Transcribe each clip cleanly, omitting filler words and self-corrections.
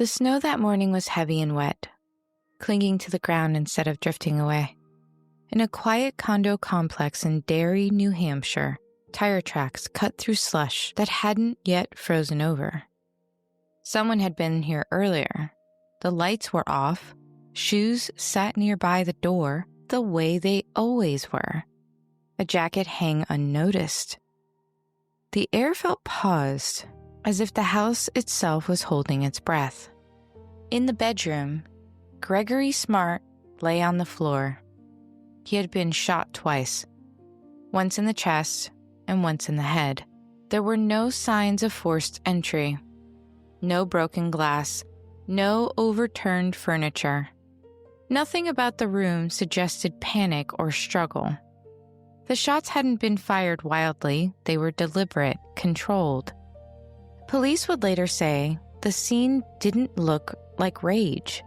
The snow that morning was heavy and wet, clinging to the ground instead of drifting away. In a quiet condo complex in Derry, New Hampshire, tire tracks cut through slush that hadn't yet frozen over. Someone had been here earlier. The lights were off. Shoes sat nearby the door the way they always were. A jacket hung unnoticed. The air felt paused, as if the house itself was holding its breath. In the bedroom, Gregory Smart lay on the floor. He had been shot twice, once in the chest and once in the head. There were no signs of forced entry, no broken glass, no overturned furniture. Nothing about the room suggested panic or struggle. The shots hadn't been fired wildly, they were deliberate, controlled. Police would later say the scene didn't look like rage.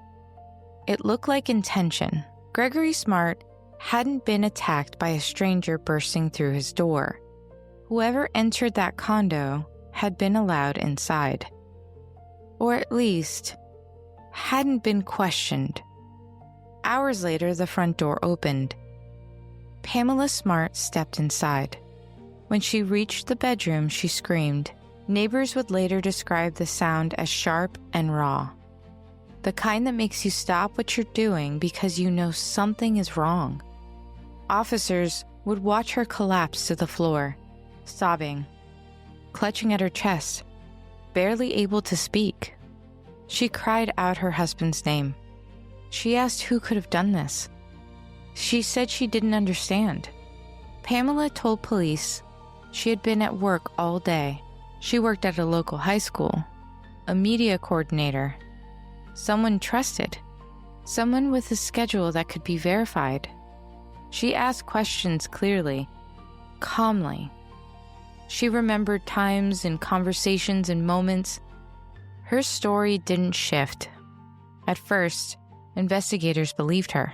It looked like intention. Gregory Smart hadn't been attacked by a stranger bursting through his door. Whoever entered that condo had been allowed inside. Or at least, hadn't been questioned. Hours later, the front door opened. Pamela Smart stepped inside. When she reached the bedroom, she screamed. Neighbors would later describe the sound as sharp and raw. The kind that makes you stop what you're doing because you know something is wrong. Officers would watch her collapse to the floor, sobbing, clutching at her chest, barely able to speak. She cried out her husband's name. She asked who could have done this. She said she didn't understand. Pamela told police she had been at work all day. She worked at a local high school, a media coordinator, someone trusted, someone with a schedule that could be verified. She asked questions clearly, calmly. She remembered times and conversations and moments. Her story didn't shift. At first, investigators believed her.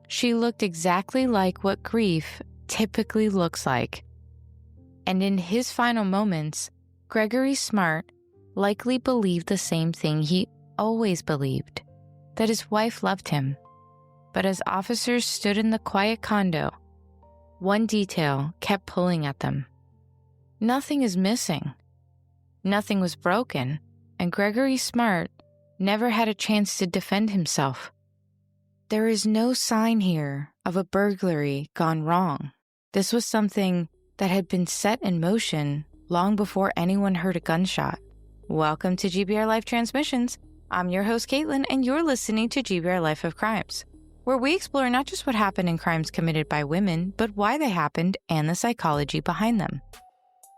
She looked exactly like what grief typically looks like. And in his final moments, Gregory Smart likely believed the same thing he always believed, that his wife loved him. But as officers stood in the quiet condo, one detail kept pulling at them. Nothing is missing. Nothing was broken, and Gregory Smart never had a chance to defend himself. There is no sign here of a burglary gone wrong. This was something that had been set in motion long before anyone heard a gunshot. Welcome to GBR Life Transmissions. I'm your host, Caitlin, and you're listening to GBR Life of Crimes, where we explore not just what happened in crimes committed by women, but why they happened and the psychology behind them.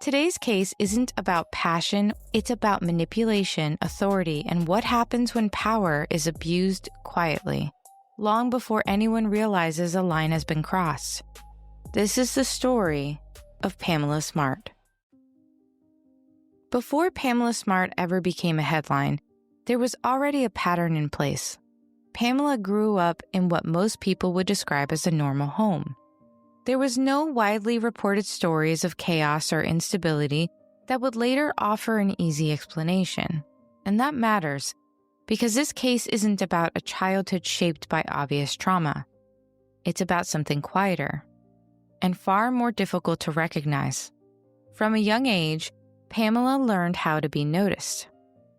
Today's case isn't about passion, it's about manipulation, authority, and what happens when power is abused quietly, long before anyone realizes a line has been crossed. This is the story of Pamela Smart. Before Pamela Smart ever became a headline, there was already a pattern in place. Pamela grew up in what most people would describe as a normal home. There was no widely reported stories of chaos or instability that would later offer an easy explanation. And that matters, because this case isn't about a childhood shaped by obvious trauma. It's about something quieter and far more difficult to recognize. From a young age, Pamela learned how to be noticed.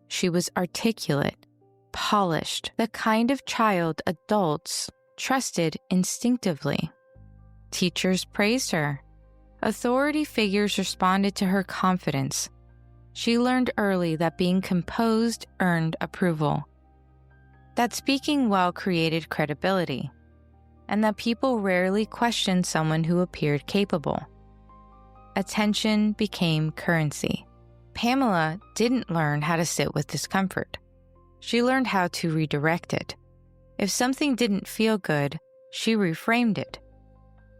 She was articulate, polished, the kind of child adults trusted instinctively. Teachers praised her. Authority figures responded to her confidence. She learned early that being composed earned approval, that speaking well created credibility, and that people rarely questioned someone who appeared capable. Attention became currency. Pamela didn't learn how to sit with discomfort. She learned how to redirect it. If something didn't feel good, she reframed it.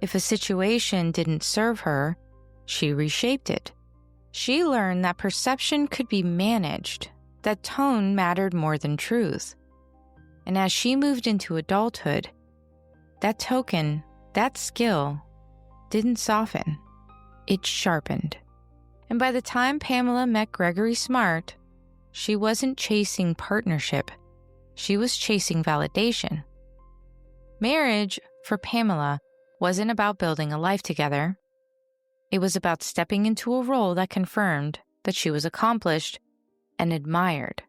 If a situation didn't serve her, she reshaped it. She learned that perception could be managed, that tone mattered more than truth. And as she moved into adulthood, that token, that skill, didn't soften. It sharpened. And by the time Pamela met Gregory Smart, She wasn't chasing partnership. She was chasing validation. Marriage, for Pamela, wasn't about building a life together. It was about stepping into a role that confirmed that she was accomplished and admired.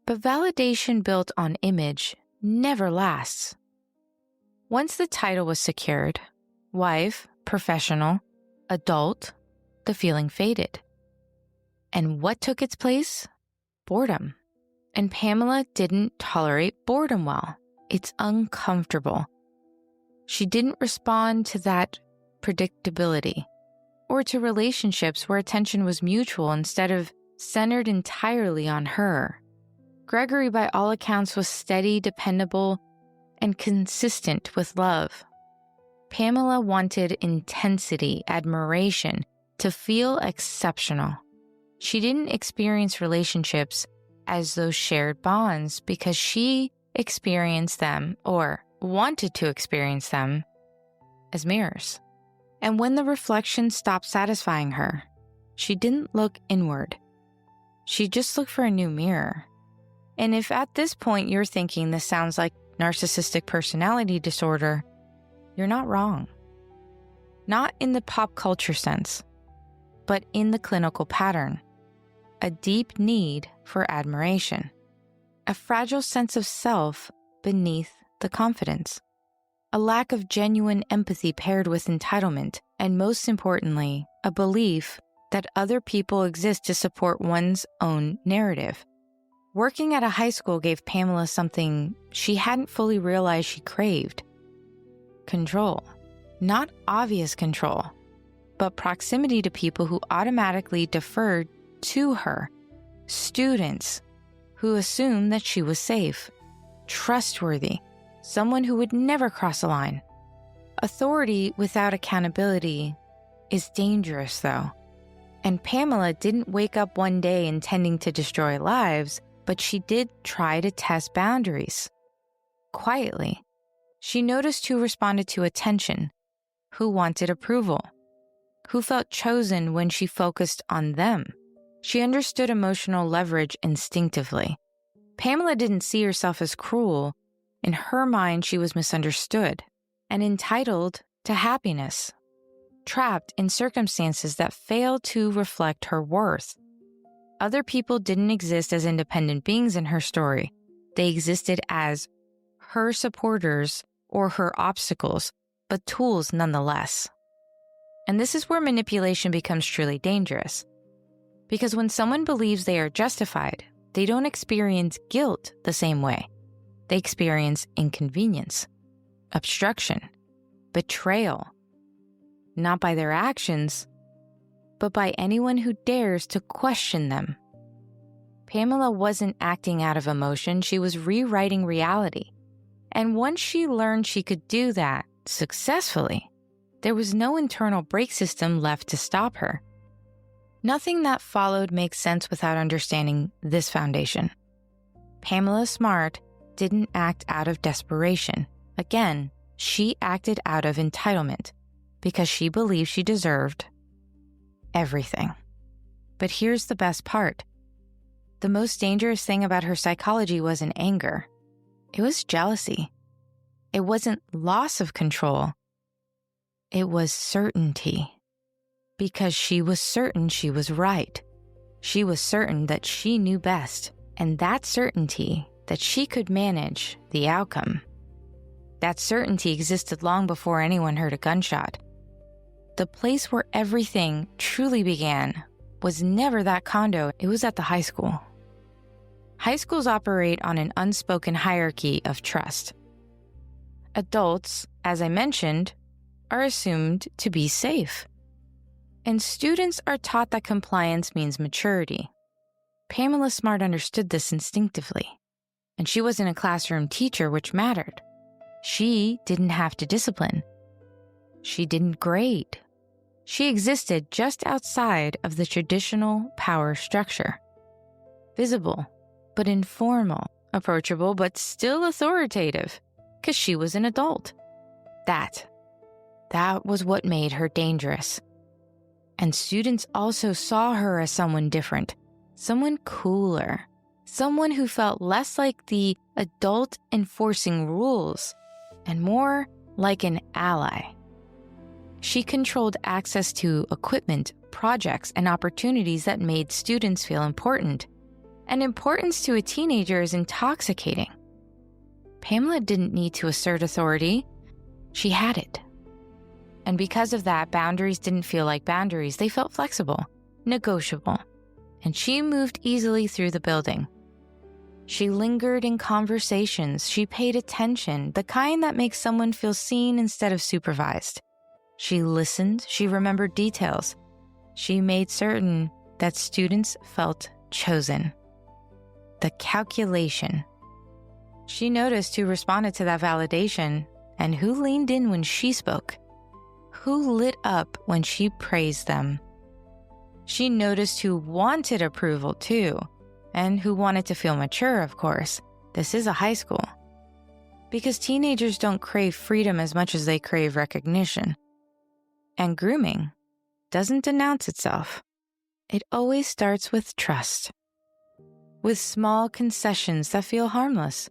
But validation built on image never lasts. Once the title was secured, wife, professional, adult, the feeling faded. And what took its place? Boredom. And Pamela didn't tolerate boredom well. It's uncomfortable. She didn't respond to that predictability or to relationships where attention was mutual instead of centered entirely on her. Gregory, by all accounts, was steady, dependable, and consistent with love. Pamela wanted intensity, admiration, to feel exceptional. She didn't experience relationships as those shared bonds because she experienced them, or wanted to experience them, as mirrors. And when the reflection stopped satisfying her, she didn't look inward. She just looked for a new mirror. And if at this point you're thinking this sounds like narcissistic personality disorder, you're not wrong. Not in the pop culture sense, but in the clinical pattern. A deep need for admiration. A fragile sense of self beneath the confidence. A lack of genuine empathy paired with entitlement, and most importantly, a belief that other people exist to support one's own narrative. Working at a high school gave Pamela something she hadn't fully realized she craved. Control. Not obvious control, but proximity to people who automatically deferred to her. Students who assumed that she was safe, trustworthy, someone who would never cross a line. Authority without accountability is dangerous, though. And Pamela didn't wake up one day intending to destroy lives, but she did try to test boundaries. Quietly, she noticed who responded to attention, who wanted approval, who felt chosen when she focused on them. She understood emotional leverage instinctively. Pamela didn't see herself as cruel. In her mind, she was misunderstood and entitled to happiness, trapped in circumstances that failed to reflect her worth. Other people didn't exist as independent beings in her story. They existed as her supporters or her obstacles, but tools nonetheless. And this is where manipulation becomes truly dangerous. Because when someone believes they are justified, they don't experience guilt the same way. They experience inconvenience, obstruction, betrayal, not by their actions, but by anyone who dares to question them. Pamela wasn't acting out of emotion, she was rewriting reality. And once she learned she could do that successfully, there was no internal brake system left to stop her. Nothing that followed makes sense without understanding this foundation. Pamela Smart didn't act out of desperation. Again, she acted out of entitlement because she believed she deserved everything. But here's the best part. The most dangerous thing about her psychology wasn't anger. It was jealousy. It wasn't loss of control. It was certainty. Because she was certain she was right. She was certain that she knew best, and that certainty that she could manage the outcome. That certainty existed long before anyone heard a gunshot. The place where everything truly began was never that condo, it was at the high school. High schools operate on an unspoken hierarchy of trust. Adults, as I mentioned, are assumed to be safe. And students are taught that compliance means maturity. Pamela Smart understood this instinctively. And she wasn't a classroom teacher, which mattered. She didn't have to discipline. She didn't grade. She existed just outside of the traditional power structure. Visible, but informal. Approachable, but still authoritative. Because she was an adult. That was what made her dangerous. And students also saw her as someone different, someone cooler, someone who felt less like the adult enforcing rules and more like an ally. She controlled access to equipment, projects, and opportunities that made students feel important. And importance to a teenager is intoxicating. Pamela didn't need to assert authority. She had it. And because of that, boundaries didn't feel like boundaries. They felt flexible, negotiable. And she moved easily through the building. She lingered in conversations. She paid attention, the kind that makes someone feel seen instead of supervised. She listened. She remembered details. She made certain that students felt chosen. The calculation. She noticed who responded to that validation and who leaned in when she spoke, who lit up when she praised them. She noticed who wanted approval too, and who wanted to feel mature, of course. This is a high school. Because teenagers don't crave freedom as much as they crave recognition. And grooming doesn't announce itself. It always starts with trust. With small concessions that feel harmless.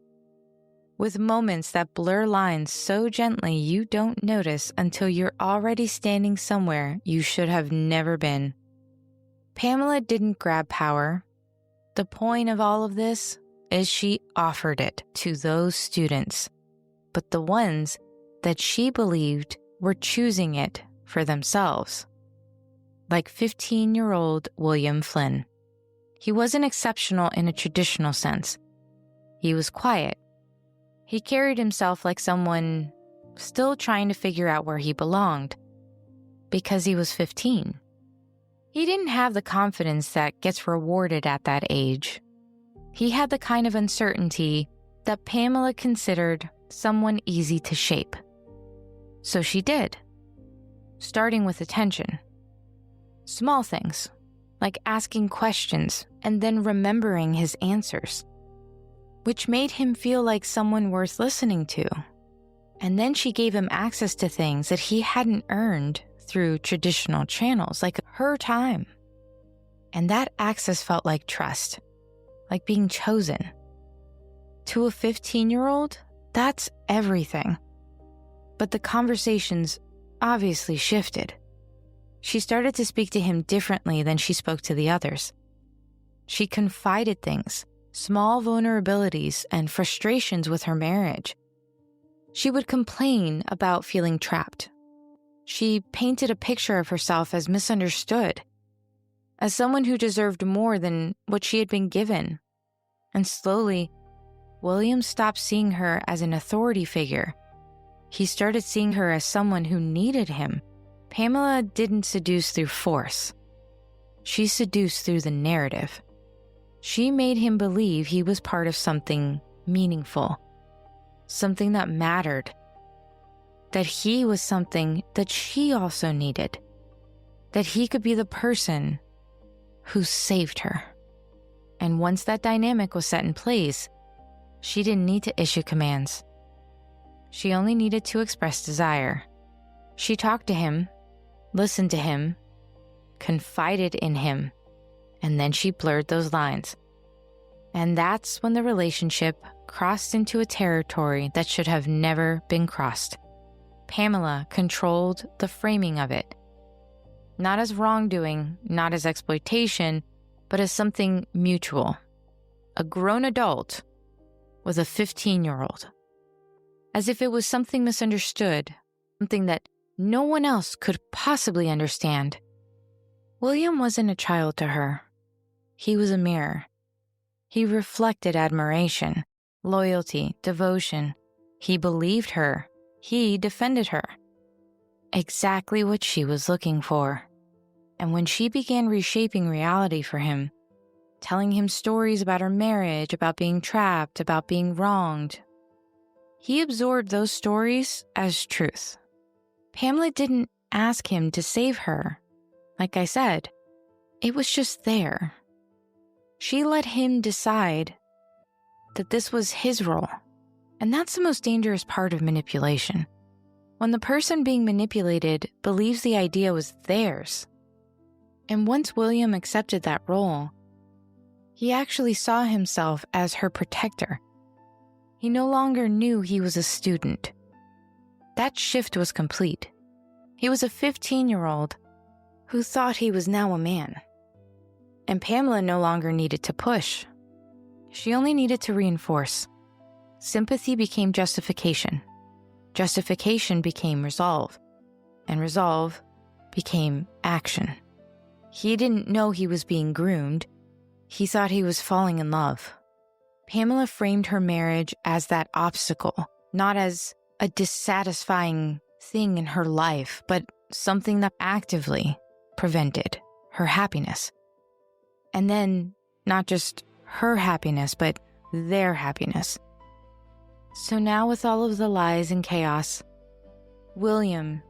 With moments that blur lines so gently you don't notice until you're already standing somewhere you should have never been. Pamela didn't grab power. The point of all of this is she offered it to those students, but the ones that she believed were choosing it for themselves. Like 15-year-old William Flynn. He wasn't exceptional in a traditional sense. He was quiet. He carried himself like someone still trying to figure out where he belonged, because he was 15. He didn't have the confidence that gets rewarded at that age. He had the kind of uncertainty that Pamela considered someone easy to shape. So she did, starting with attention. Small things, like asking questions and then remembering his answers, which made him feel like someone worth listening to. And then she gave him access to things that he hadn't earned through traditional channels, like her time. And that access felt like trust, like being chosen. To a 15-year-old, that's everything. But the conversations obviously shifted. She started to speak to him differently than she spoke to the others. She confided things, small vulnerabilities and frustrations with her marriage. She would complain about feeling trapped. She painted a picture of herself as misunderstood, as someone who deserved more than what she had been given. And slowly, William stopped seeing her as an authority figure. He started seeing her as someone who needed him. Pamela didn't seduce through force. She seduced through the narrative. She made him believe he was part of something meaningful, something that mattered, that he was something that she also needed, that he could be the person who saved her. And once that dynamic was set in place, she didn't need to issue commands. She only needed to express desire. She talked to him, listened to him, confided in him, and then she blurred those lines. And that's when the relationship crossed into a territory that should have never been crossed. Pamela controlled the framing of it. Not as wrongdoing, not as exploitation, but as something mutual. A grown adult with a 15-year-old. As if it was something misunderstood, something that no one else could possibly understand. William wasn't a child to her. He was a mirror. He reflected admiration, loyalty, devotion. He believed her. He defended her. Exactly what she was looking for. And when she began reshaping reality for him, telling him stories about her marriage, about being trapped, about being wronged, he absorbed those stories as truth. Pamela didn't ask him to save her. Like I said, it was just there. She let him decide that this was his role. And that's the most dangerous part of manipulation. When the person being manipulated believes the idea was theirs. And once William accepted that role, He actually saw himself as her protector. He no longer knew he was a student. That shift was complete. He was a 15-year-old who thought he was now a man. And Pamela no longer needed to push. She only needed to reinforce. Sympathy became justification. Justification became resolve. And resolve became action. He didn't know he was being groomed. He thought he was falling in love. Pamela framed her marriage as that obstacle, not as a dissatisfying thing in her life, but something that actively prevented her happiness. And then, not just her happiness, but their happiness. So now with all of the lies and chaos, William,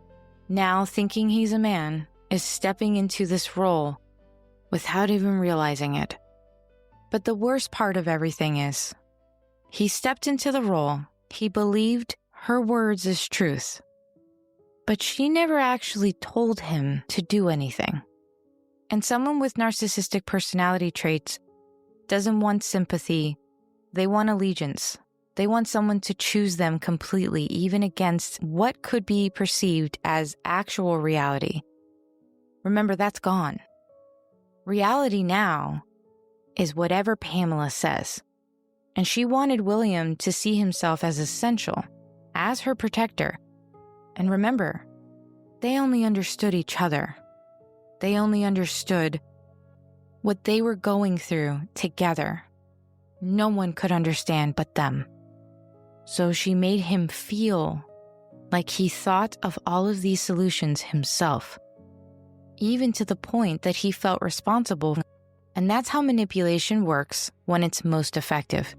now thinking he's a man, is stepping into this role without even realizing it. But the worst part of everything is, he stepped into the role, he believed her words as truth, but she never actually told him to do anything. And someone with narcissistic personality traits doesn't want sympathy, they want allegiance. They want someone to choose them completely, even against what could be perceived as actual reality. Remember, that's gone. Reality now is whatever Pamela says. And she wanted William to see himself as essential, as her protector. And remember, they only understood each other. They only understood what they were going through together. No one could understand but them. So she made him feel like he thought of all of these solutions himself, even to the point that he felt responsible. And that's how manipulation works when it's most effective.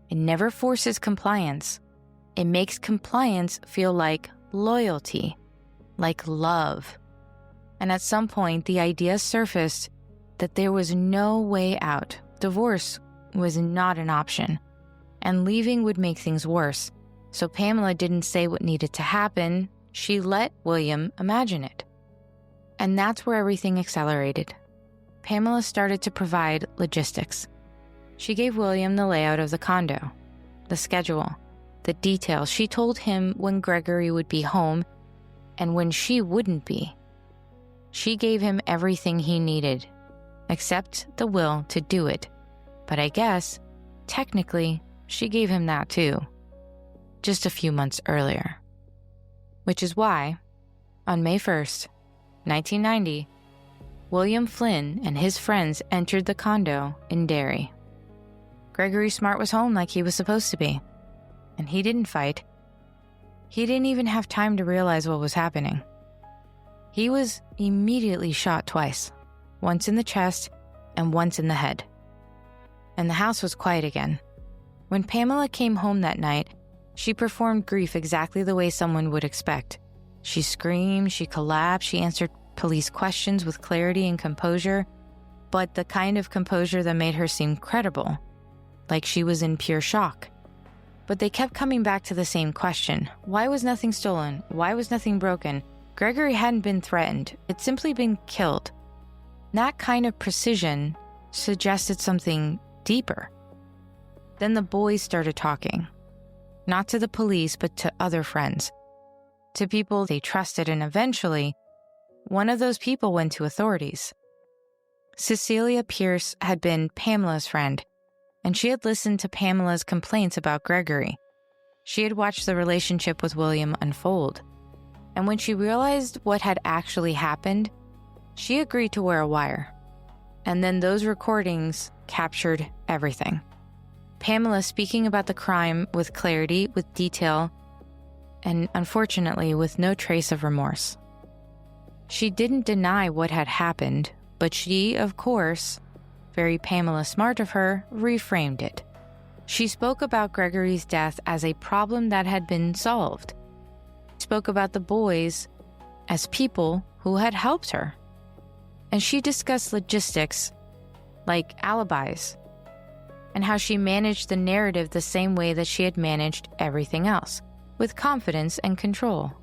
It never forces compliance. It makes compliance feel like loyalty, like love. And at some point, the idea surfaced that there was no way out. Divorce was not an option, and leaving would make things worse. So Pamela didn't say what needed to happen. She let William imagine it. And that's where everything accelerated. Pamela started to provide logistics. She gave William the layout of the condo, the schedule, the details. She told him when Gregory would be home and when she wouldn't be. She gave him everything he needed, except the will to do it. But I guess, technically, she gave him that too, just a few months earlier. Which is why, on May 1st, 1990, William Flynn and his friends entered the condo in Derry. Gregory Smart was home like he was supposed to be, and he didn't fight. He didn't even have time to realize what was happening. He was immediately shot twice, once in the chest and once in the head. And the house was quiet again. When Pamela came home that night, she performed grief exactly the way someone would expect. She screamed, she collapsed, she answered police questions with clarity and composure, but the kind of composure that made her seem credible, like she was in pure shock. But they kept coming back to the same question. Why was nothing stolen? Why was nothing broken? Gregory hadn't been threatened. It'd simply been killed. That kind of precision suggested something deeper. Then the boys started talking. Not to the police, but to other friends. To people they trusted, and eventually, one of those people went to authorities. Cecilia Pierce had been Pamela's friend, and she had listened to Pamela's complaints about Gregory. She had watched the relationship with William unfold. And when she realized what had actually happened, she agreed to wear a wire. And then those recordings captured everything. Pamela speaking about the crime with clarity, with detail, and unfortunately with no trace of remorse. She didn't deny what had happened, but she, of course, very Pamela Smart of her, reframed it. She spoke about Gregory's death as a problem that had been solved. She spoke about the boys as people who had helped her. And she discussed logistics, like alibis, and how she managed the narrative the same way that she had managed everything else, with confidence and control.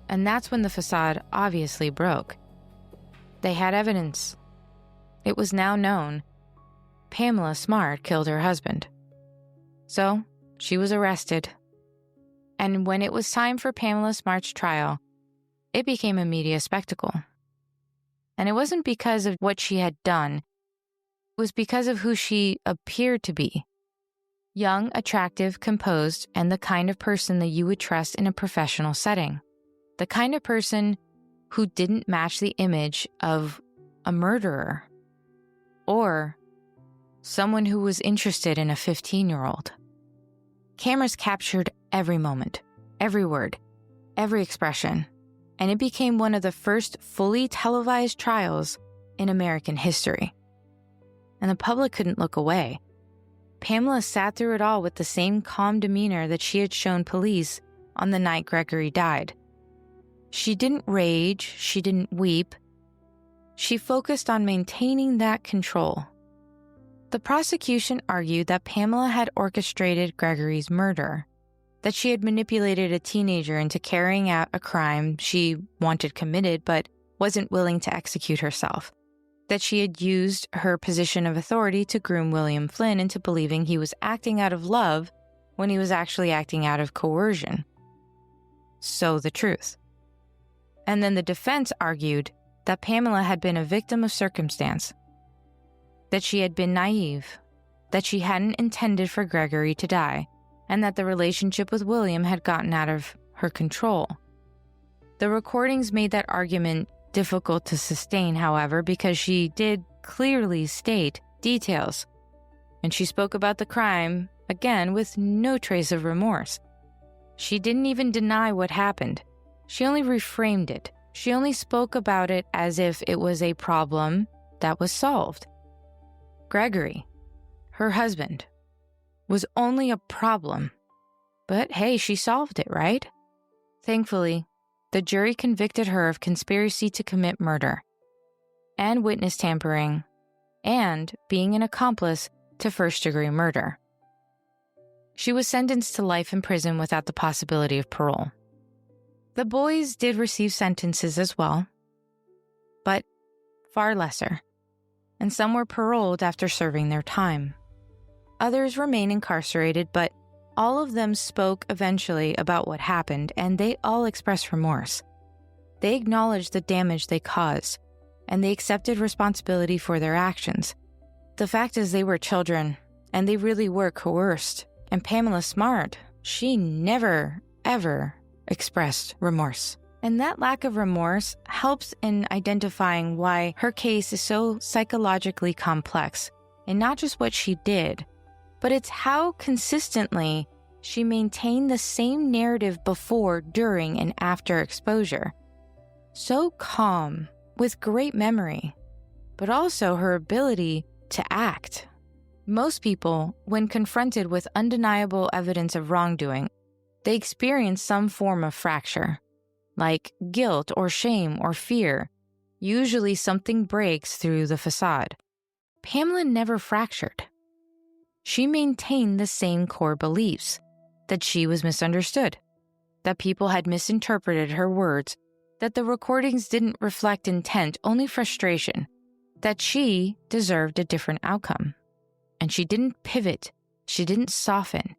And that's when the facade obviously broke. They had evidence. It was now known. Pamela Smart killed her husband. So she was arrested. And when it was time for Pamela Smart's trial, it became a media spectacle. And it wasn't because of what she had done. It was because of who she appeared to be. Young, attractive, composed, and the kind of person that you would trust in a professional setting. The kind of person who didn't match the image of a murderer or someone who was interested in a 15-year-old. Cameras captured every moment, every word, every expression, and it became one of the first fully televised trials in American history. And the public couldn't look away. Pamela sat through it all with the same calm demeanor that she had shown police on the night Gregory died. She didn't rage, she didn't weep. She focused on maintaining that control. The prosecution argued that Pamela had orchestrated Gregory's murder, that she had manipulated a teenager into carrying out a crime she wanted committed but wasn't willing to execute herself, that she had used her position of authority to groom William Flynn into believing he was acting out of love when he was actually acting out of coercion. So the truth. And then the defense argued that Pamela had been a victim of circumstance, that she had been naive, that she hadn't intended for Gregory to die, and that the relationship with William had gotten out of her control. The recordings made that argument difficult to sustain, however, because she did clearly state details, and she spoke about the crime, again, with no trace of remorse. She didn't even deny what happened. She only reframed it. She only spoke about it as if it was a problem that was solved. Gregory, her husband, was only a problem. But hey, she solved it, right? Thankfully, the jury convicted her of conspiracy to commit murder, and witness tampering, and being an accomplice to first-degree murder. She was sentenced to life in prison without the possibility of parole. The boys did receive sentences as well, but far lesser, and some were paroled after serving their time. Others remain incarcerated, but all of them spoke eventually about what happened, and they all expressed remorse. They acknowledged the damage they caused, and they accepted responsibility for their actions. The fact is they were children, and they really were coerced. And Pamela Smart, she never, ever expressed remorse. And that lack of remorse helps in identifying why her case is so psychologically complex, and not just what she did, but it's how consistently she maintained the same narrative before, during, and after exposure. So calm, with great memory, but also her ability to act. Most people, when confronted with undeniable evidence of wrongdoing, they experience some form of fracture, like guilt or shame or fear. Usually something breaks through the facade. Pamela never fractured. She maintained the same core beliefs, that she was misunderstood, that people had misinterpreted her words, that the recordings didn't reflect intent, only frustration, that she deserved a different outcome. And she didn't pivot, she didn't soften.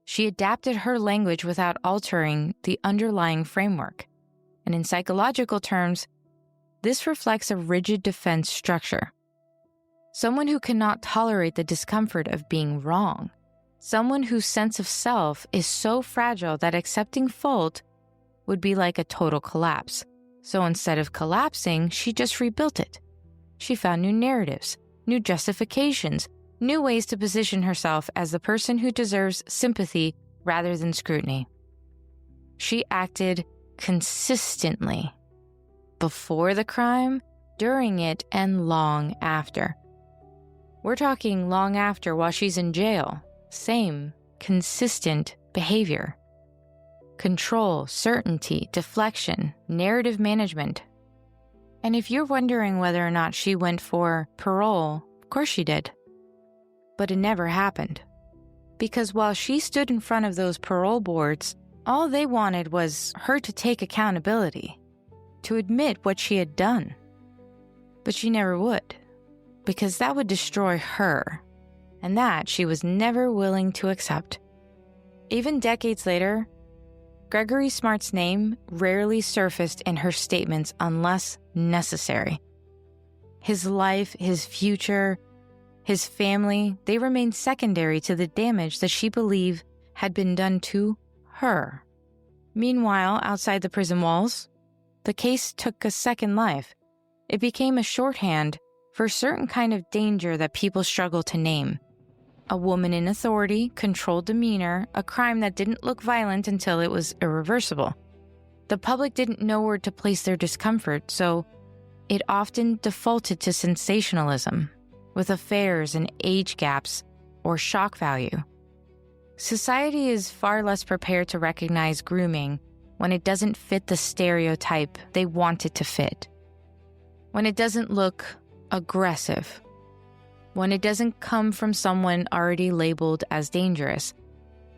She adapted her language without altering the underlying framework. And in psychological terms, this reflects a rigid defense structure. Someone who cannot tolerate the discomfort of being wrong. Someone whose sense of self is so fragile that accepting fault would be like a total collapse. So instead of collapsing, she just rebuilt it. She found new narratives, new justifications, new ways to position herself as the person who deserves sympathy rather than scrutiny. She acted consistently, before the crime, during it, and long after. We're talking long after while she's in jail. Same, consistent behavior. Control, certainty, deflection, narrative management. And if you're wondering whether or not she went for parole, of course she did. But it never happened. Because while she stood in front of those parole boards, all they wanted was her to take accountability, to admit what she had done. But she never would. because that would destroy her, and that she was never willing to accept. Even decades later, Gregory Smart's name rarely surfaced in her statements unless necessary. His life, his future, his family, they remained secondary to the damage that she believed had been done to her. Meanwhile, outside the prison walls, the case took a second life. It became a shorthand for a certain kind of danger that people struggle to name. A woman in authority, controlled demeanor, a crime that didn't look violent until it was irreversible. The public didn't know where to place their discomfort, so it often defaulted to sensationalism, with affairs and age gaps or shock value. Society is far less prepared to recognize grooming when it doesn't fit the stereotype they want it to fit. When it doesn't look aggressive. When it doesn't come from someone already labeled as dangerous.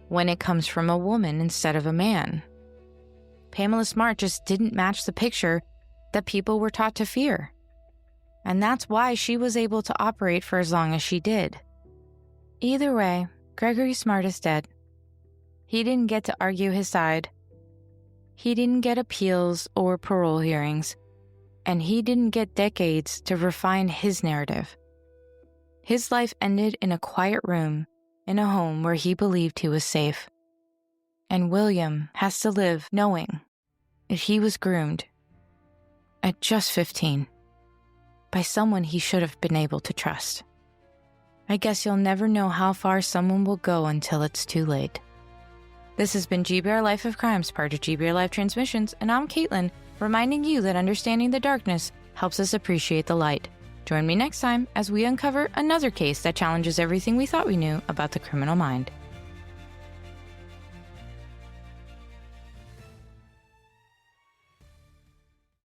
When it comes from a woman instead of a man. Pamela Smart just didn't match the picture that people were taught to fear. And that's why she was able to operate for as long as she did. Either way, Gregory Smart is dead. He didn't get to argue his side. He didn't get appeals or parole hearings. And he didn't get decades to refine his narrative. His life ended in a quiet room in a home where he believed he was safe. And William has to live knowing that he was groomed at just 15 by someone he should have been able to trust. I guess you'll never know how far someone will go until it's too late. This has been GBRLIFE of Crimes, part of GBRLIFE Transmissions, and I'm Caitlin, reminding you that understanding the darkness helps us appreciate the light. Join me next time as we uncover another case that challenges everything we thought we knew about the criminal mind.